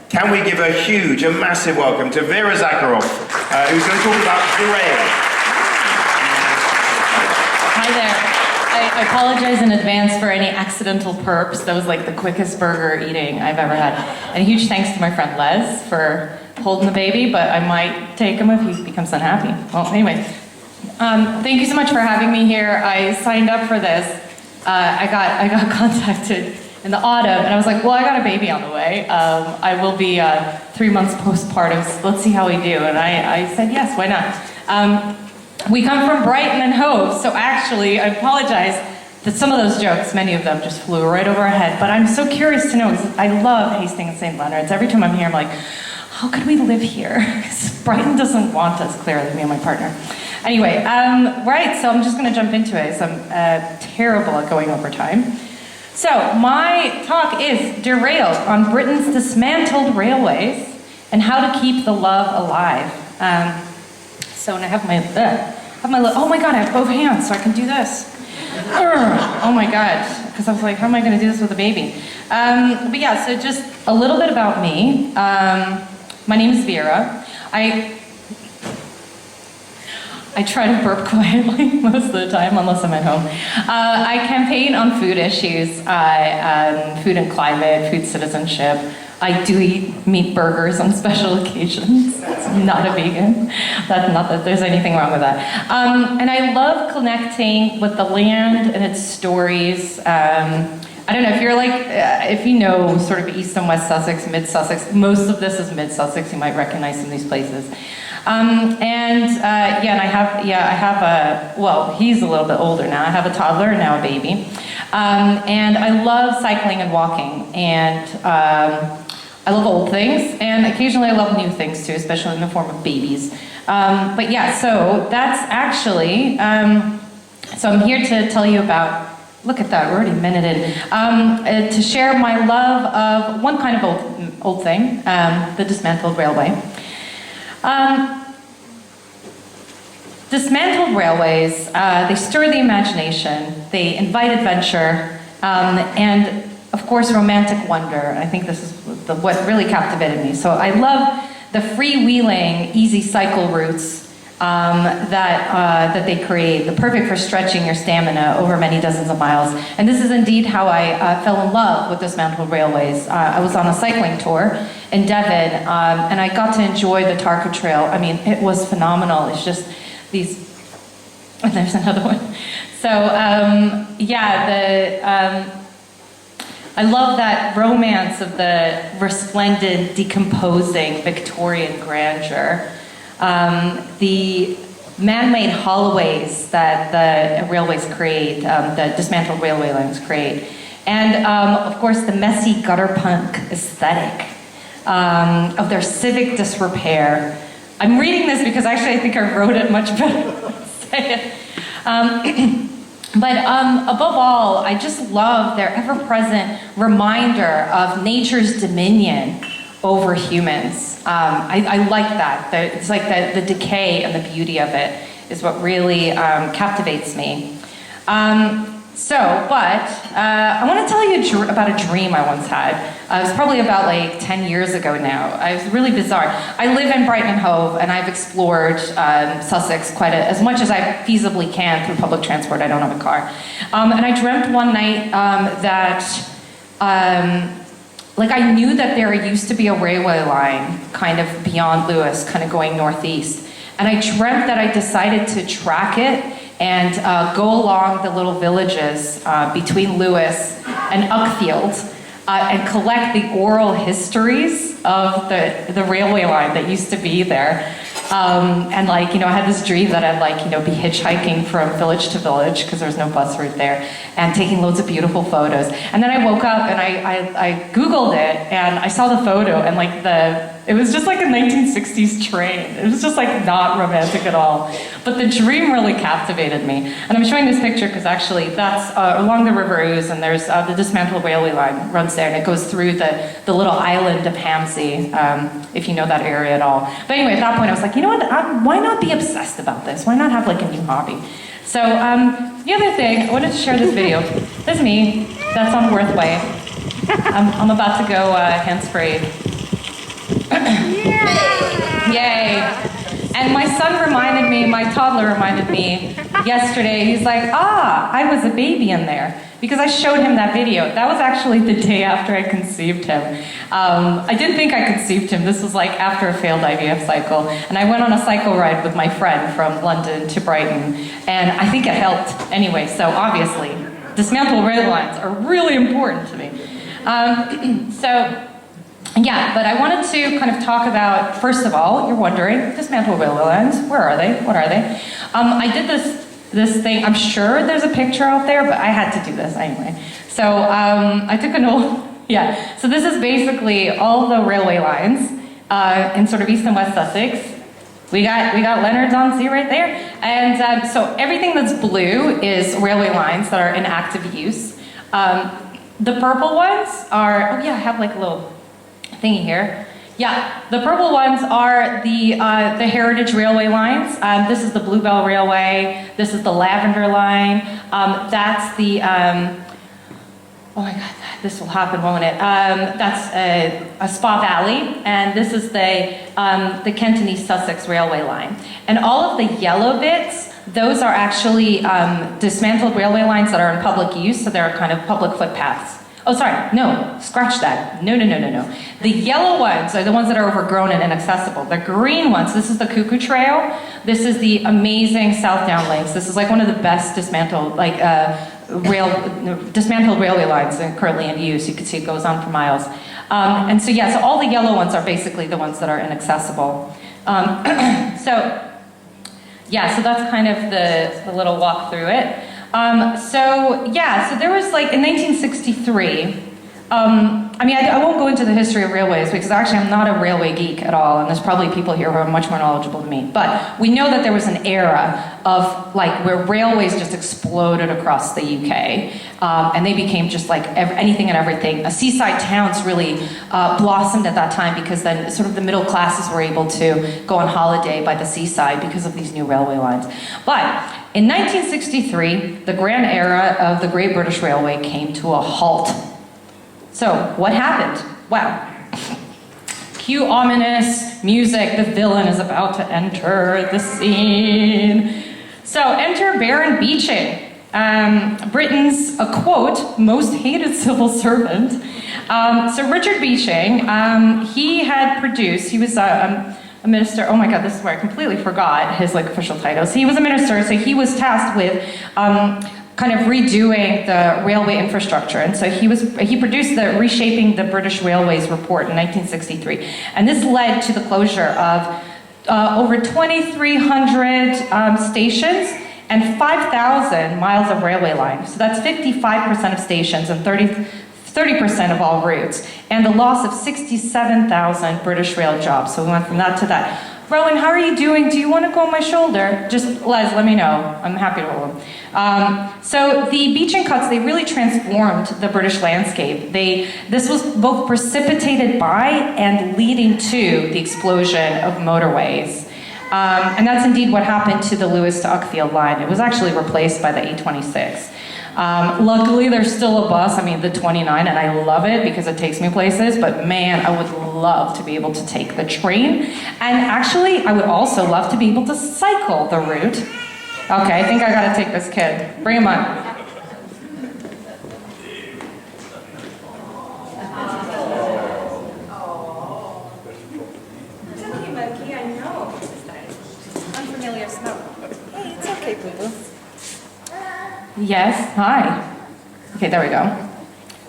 Can we give a huge, a massive welcome to Vera Zakharov, who's going to talk about Derailed. Hi there. I apologize in advance for any accidental burps. That was like the quickest burger eating I've ever had. And a huge thanks to my friend Les for holding the baby, but I might take him if he becomes unhappy. Well, anyway, thank you so much for having me here. I signed up for this. I got contacted in the autumn, and I was like, well, I got a baby on the way. I will be 3 months postpartum, so let's see how we do. And I said, yes, why not? We come from Brighton and Hove, so actually, I apologize that some of those jokes, many of them just flew right over our head, but I'm so curious to know, because I love Hastings and St. Leonard's. Every time I'm here, I'm like, how could we live here? Because Brighton doesn't want us, clearly, me and my partner. Anyway, right, so I'm just gonna jump into it, so I'm terrible at going over time. So, my talk is Derailed on Britain's dismantled railways and how to keep the love alive. So, and I have my, oh my God, I have both hands, so I can do this. Oh my God, because I was like, how am I gonna do this with a baby? But yeah, so just a little bit about me. My name is Vera. I try to burp quietly most of the time, unless I'm at home. I campaign on food issues, food and climate, food citizenship. I do eat meat burgers on special occasions. I'm not a vegan. Not that there's anything wrong with that. And I love connecting with the land and its stories. I don't know, if you're like, if you know sort of East and West Sussex, Mid Sussex, most of this is Mid Sussex, you might recognize some of these places. And I have a, well, he's a little bit older now. I have a toddler and now a baby. And I love cycling and walking. And I love old things. And occasionally I love new things too, especially in the form of babies. But yeah, so that's actually, so I'm here to tell you about, look at that, we're already a minute in, to share my love of one kind of old thing, the dismantled railway. Dismantled railways, they stir the imagination, they invite adventure, and of course romantic wonder. I think this is what really captivated me. So I love the freewheeling, easy cycle routes that they create, the perfect for stretching your stamina over many dozens of miles. And this is indeed how I fell in love with dismantled railways. I was on a cycling tour in Devon, and I got to enjoy the Tarka Trail. I mean, it was phenomenal. It's just these, and there's another one. So I love that romance of the resplendent, decomposing Victorian grandeur. The man-made holloways that the railways create, the dismantled railway lines create, and of course the messy gutter punk aesthetic of their civic disrepair. I'm reading this because actually I think I wrote it much better than I say it. But above all, I just love their ever-present reminder of nature's dominion over humans. I like that. It's like the decay and the beauty of it is what really captivates me. I want to tell you about a dream I once had. It was probably about like 10 years ago now. It was really bizarre. I live in Brighton and Hove, and I've explored Sussex as much as I feasibly can through public transport. I don't have a car. And I dreamt one night that I knew that there used to be a railway line kind of beyond Lewis, kind of going northeast. And I dreamt that I decided to track it and go along the little villages between Lewis and Uckfield and collect the oral histories of the railway line that used to be there. And I had this dream that I'd be hitchhiking from village to village because there was no bus route there and taking loads of beautiful photos. And then I woke up and I Googled it and I saw the photo and it was just like a 1960s train. It was just not romantic at all. But the dream really captivated me. And I'm showing this picture because actually that's along the River Ouse, and there's the dismantled railway line runs there and it goes through the little island of Hamsey, if you know that area at all. But anyway, at that point I was like, you know what, why not be obsessed about this? Why not have a new hobby? So the other thing, I wanted to share this video. This is me, that's on Worthway. I'm about to go hands-free. Yay. And my son reminded me, my toddler reminded me yesterday, he's like, I was a baby in there. Because I showed him that video. That was actually the day after I conceived him. I didn't think I conceived him. This was like after a failed IVF cycle. And I went on a cycle ride with my friend from London to Brighton. And I think it helped anyway. So obviously, dismantled rail lines are really important to me. Yeah, but I wanted to kind of talk about, first of all, you're wondering, dismantled railway lines, where are they? What are they? I did this thing, I'm sure there's a picture out there, but I had to do this anyway. So I took an old, yeah, so this is basically all the railway lines in sort of East and West Sussex. We got Leonards-on-Sea right there. And so everything that's blue is railway lines that are in active use. The purple ones are, oh yeah, I have like a little thingy here. Yeah, the purple ones are the heritage railway lines. This is the Bluebell Railway. This is the Lavender Line. That's the, oh my God, this will happen, won't it? That's a Spa Valley, and this is the Kent and East Sussex Railway Line. And all of the yellow bits, those are actually dismantled railway lines that are in public use, so they're kind of public footpaths. Oh, sorry, no, scratch that. No. The yellow ones are the ones that are overgrown and inaccessible. The green ones, this is the Cuckoo Trail. This is the amazing South Down Links. This is like one of the best dismantled, dismantled railway lines currently in use. You can see it goes on for miles. And so, yeah, so all the yellow ones are basically the ones that are inaccessible. So that's kind of the little walk through it. So there was like, in 1963, I won't go into the history of railways because actually I'm not a railway geek at all, and there's probably people here who are much more knowledgeable than me. But we know that there was an era of like where railways just exploded across the UK, and they became just like anything and everything. Seaside towns really blossomed at that time because then sort of the middle classes were able to go on holiday by the seaside because of these new railway lines. But in 1963, the grand era of the Great British Railway came to a halt. So, what happened? Wow. Cue ominous music, the villain is about to enter the scene. So, enter Baron Beeching, Britain's, a quote, most hated civil servant. So Richard Beeching, he had produced, he was a minister, oh my God, this is where I completely forgot his like official titles. He was a minister, so he was tasked with kind of redoing the railway infrastructure. And so he produced the Reshaping the British Railways report in 1963. And this led to the closure of over 2,300 stations and 5,000 miles of railway line. So that's 55% of stations and 30% of all routes, and the loss of 67,000 British rail jobs. So we went from that to that. Rowan, how are you doing? Do you want to go on my shoulder? Just, Les, let me know. I'm happy to hold them. So the Beeching cuts, they really transformed the British landscape. This was both precipitated by and leading to the explosion of motorways. And that's indeed what happened to the Lewis to Uckfield line. It was actually replaced by the A26. Luckily, there's still a bus, the 29, and I love it because it takes me places, but man, I would love to be able to take the train. And actually, I would also love to be able to cycle the route. Okay, I think I gotta take this kid. Bring him on. It's okay, Monkey, I know. Unfamiliar smell. Hey, it's okay, boo-boo. Yes, hi. Okay, there we go.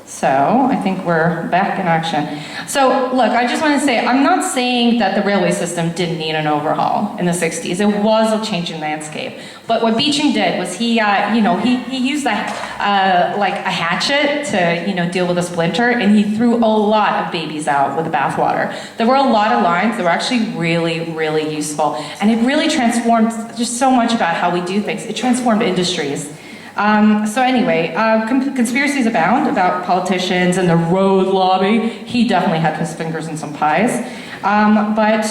So, I think we're back in action. So, look, I just want to say, I'm not saying that the railway system didn't need an overhaul in the 60s. It was a changing landscape. But what Beeching did was he used like a hatchet to, deal with a splinter, and he threw a lot of babies out with the bathwater. There were a lot of lines that were actually really, really useful. And it really transformed just so much about how we do things. It transformed industries. So anyway, conspiracies abound about politicians and the road lobby. He definitely had his fingers in some pies. But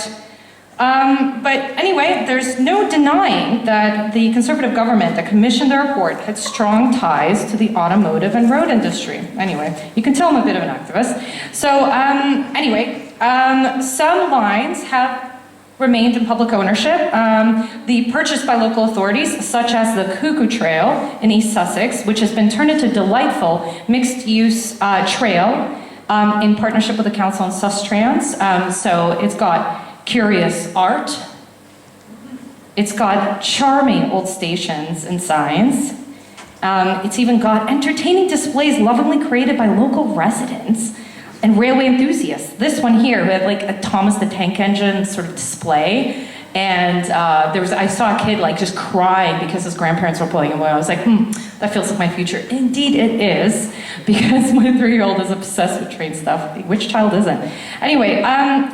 anyway, there's no denying that the Conservative government that commissioned the report had strong ties to the automotive and road industry. Anyway, you can tell I'm a bit of an activist. So anyway, Some lines have remained in public ownership. The purchase by local authorities, such as the Cuckoo Trail in East Sussex, which has been turned into a delightful mixed-use trail in partnership with the council and Sustrans. So it's got curious art. It's got charming old stations and signs. It's even got entertaining displays lovingly created by local residents and railway enthusiasts. This one here, we had like a Thomas the Tank Engine sort of display, and I saw a kid like just crying because his grandparents were pulling him away. I was like, that feels like my future. Indeed it is, because my 3-year-old is obsessed with train stuff. Which child isn't? Anyway,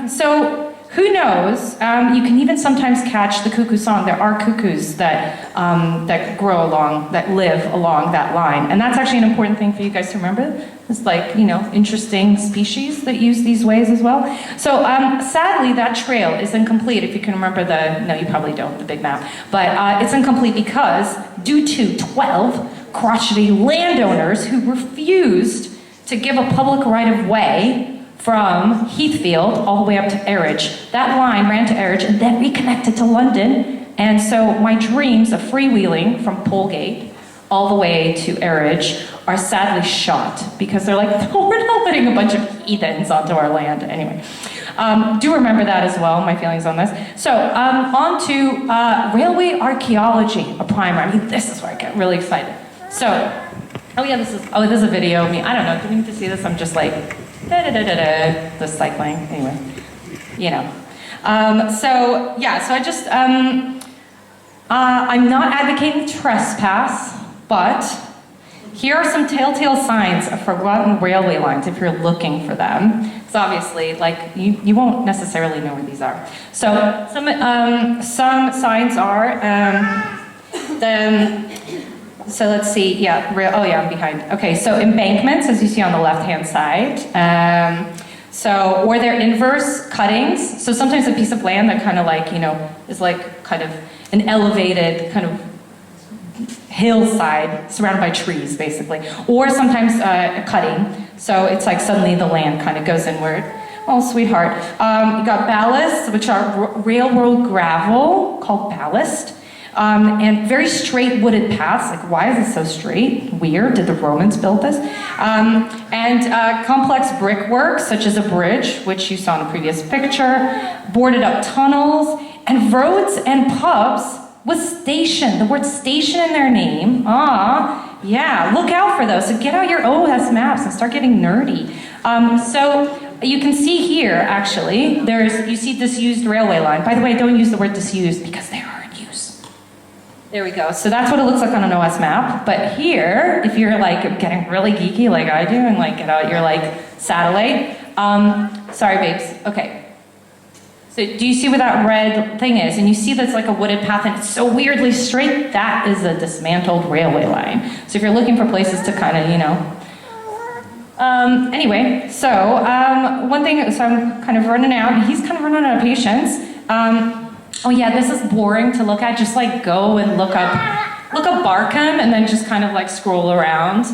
so who knows? You can even sometimes catch the cuckoo song. There are cuckoos that grow along, that live along that line. And that's actually an important thing for you guys to remember. It's like, interesting species that use these ways as well. So sadly, that trail is incomplete. If you can remember no, you probably don't, the big map. But it's incomplete because due to 12 crotchety landowners who refused to give a public right-of-way from Heathfield all the way up to Erridge. That line ran to Erridge and then reconnected to London. And so my dreams of freewheeling from Polegate all the way to Erridge are sadly shot because they're like, no, we're not letting a bunch of heathens onto our land. Anyway, do remember that as well, my feelings on this. So on to railway archaeology, a primer. I mean, this is where I get really excited. So, this is a video of me. I don't know, do we need to see this? I'm just like, the cycling, anyway, so I just, I'm not advocating trespass, but here are some telltale signs of forgotten railway lines if you're looking for them. It's obviously, like, you won't necessarily know where these are. So some signs are, so let's see, I'm behind. Okay, so embankments, as you see on the left-hand side. Or they're inverse cuttings. So sometimes a piece of land that kind of like, is like kind of an elevated kind of hillside surrounded by trees, basically. Or sometimes a cutting. So it's like suddenly the land kind of goes inward. Oh, sweetheart. You got ballasts, which are railroad gravel, called ballast. And very straight wooded paths, like why is it so straight? Weird, did the Romans build this? And complex brickwork, such as a bridge, which you saw in a previous picture, boarded up tunnels, and roads and pubs with station, the word station in their name. Yeah, look out for those. So get out your OS maps and start getting nerdy. So you can see here, actually, you see disused railway line. By the way, don't use the word disused because they are in use. There we go. So that's what it looks like on an OS map. But here, if you're like getting really geeky like I do and like get out your like satellite, sorry babes, okay. So do you see where that red thing is? And you see that's like a wooded path and it's so weirdly straight, that is a dismantled railway line. So if you're looking for places to kind of, anyway, so one thing, so I'm kind of running out, he's kind of running out of patience. Oh yeah, this is boring to look at. Just like go and look up Barkham and then just kind of like scroll around.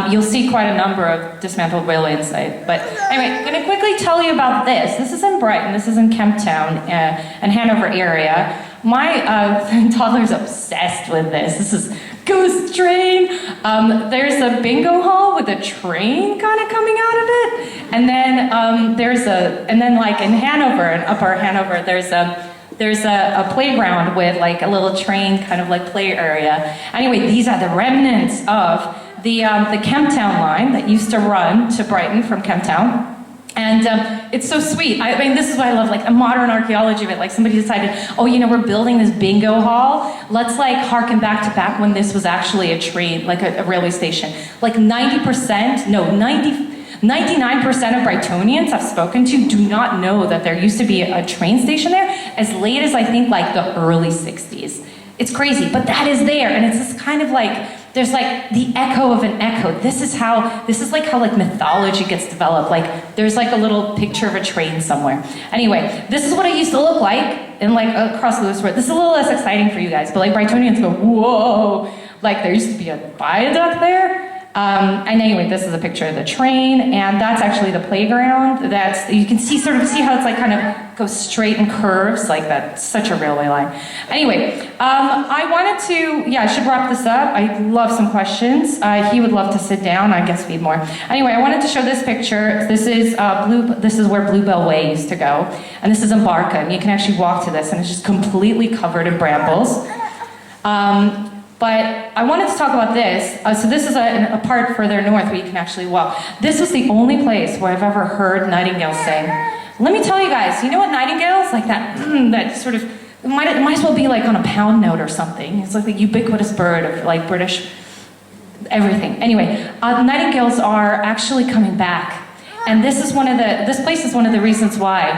You'll see quite a number of dismantled railway inside. But anyway, I'm gonna quickly tell you about this. This is in Brighton, this is in Kemptown and Hanover area. My toddler's obsessed with this. This is Ghost Train. There's a bingo hall with a train kind of coming out of it. And then and then like in Hanover, in Upper Hanover, there's a playground with like a little train kind of like play area. Anyway, these are the remnants of the Kemptown line that used to run to Brighton from Kemptown. And it's so sweet. I mean, this is what I love, like a modern archaeology of it. Like somebody decided, we're building this bingo hall. Let's like harken back to back when this was actually a train, like a railway station. Like 99% of Brightonians I've spoken to do not know that there used to be a train station there as late as I think like the early 60s. It's crazy, but that is there, and it's this kind of like, there's like the echo of an echo. This is like how like mythology gets developed. Like there's like a little picture of a train somewhere. Anyway, this is what it used to look like in like across Lewis Road. This is a little less exciting for you guys, but like Brightonians go, whoa, like there used to be a viaduct there. And anyway, this is a picture of the train, and that's actually the playground. You can see how it's like kind of goes straight and curves, like that's such a railway line. Anyway, I wanted to, I should wrap this up. I love some questions. He would love to sit down. I guess we need more. Anyway, I wanted to show this picture. This is where Bluebell Way used to go, and this is in Barca, and you can actually walk to this, and it's just completely covered in brambles. But I wanted to talk about this. So this is a part further north where you can actually walk. This was the only place where I've ever heard nightingales sing. Let me tell you guys, you know what nightingales, like that sort of, it might as well be like on a pound note or something. It's like the ubiquitous bird of like British everything. Anyway, nightingales are actually coming back. And this place is one of the reasons why.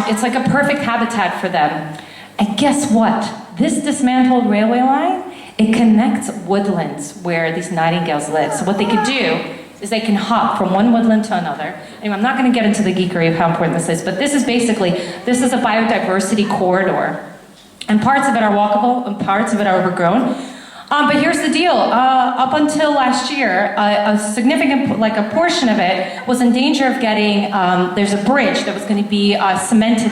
It's like a perfect habitat for them. And guess what? This dismantled railway line, it connects woodlands where these nightingales live. So what they could do is they can hop from one woodland to another. Anyway, I'm not going to get into the geekery of how important this is, but this is a biodiversity corridor. And parts of it are walkable, and parts of it are overgrown. But here's the deal. Up until last year, a significant, like a portion of it was in danger of getting, there's a bridge that was going to be cemented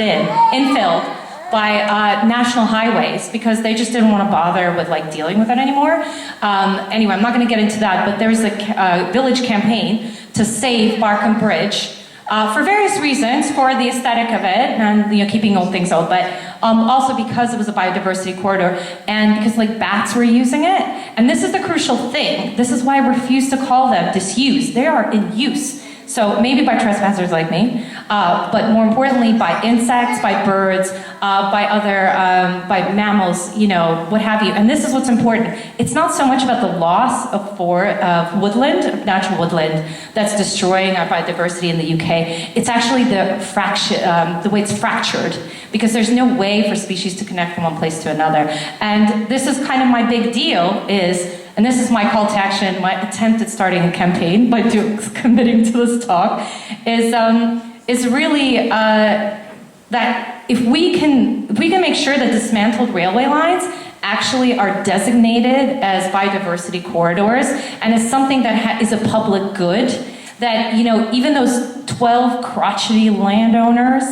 infilled by national highways because they just didn't want to bother with like dealing with it anymore. Anyway, I'm not going to get into that, but there's a village campaign to save Barkham Bridge for various reasons, for the aesthetic of it and keeping old things old, but also because it was a biodiversity corridor and because like bats were using it. And this is the crucial thing. This is why I refuse to call them disused. They are in use. So maybe by trespassers like me, but more importantly by insects, by birds, by mammals, what have you. And this is what's important. It's not so much about the loss of woodland, of natural woodland, that's destroying our biodiversity in the UK. It's actually the way it's fractured, because there's no way for species to connect from one place to another. And this is kind of my big deal and this is my call to action, my attempt at starting a campaign by committing to this talk, is really that if we can make sure that dismantled railway lines actually are designated as biodiversity corridors and as something that is a public good, that even those 12 crotchety landowners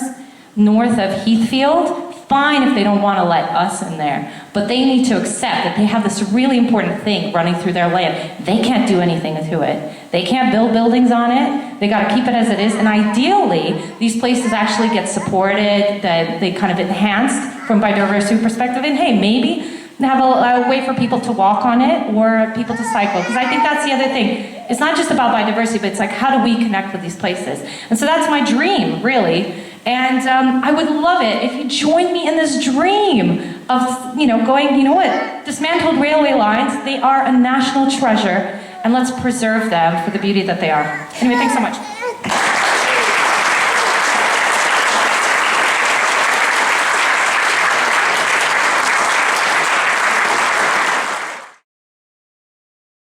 north of Heathfield, fine if they don't want to let us in there, but they need to accept that they have this really important thing running through their land. They can't do anything to it. They can't build buildings on it. They got to keep it as it is. And ideally, these places actually get supported, that they kind of enhanced from biodiversity perspective. And hey, maybe have a way for people to walk on it or people to cycle. Because I think that's the other thing. It's not just about biodiversity, but it's like, how do we connect with these places? And so that's my dream, really. And I would love it if you join me in this dream of, going, dismantled railway lines, they are a national treasure, and let's preserve them for the beauty that they are. Anyway, thanks so much.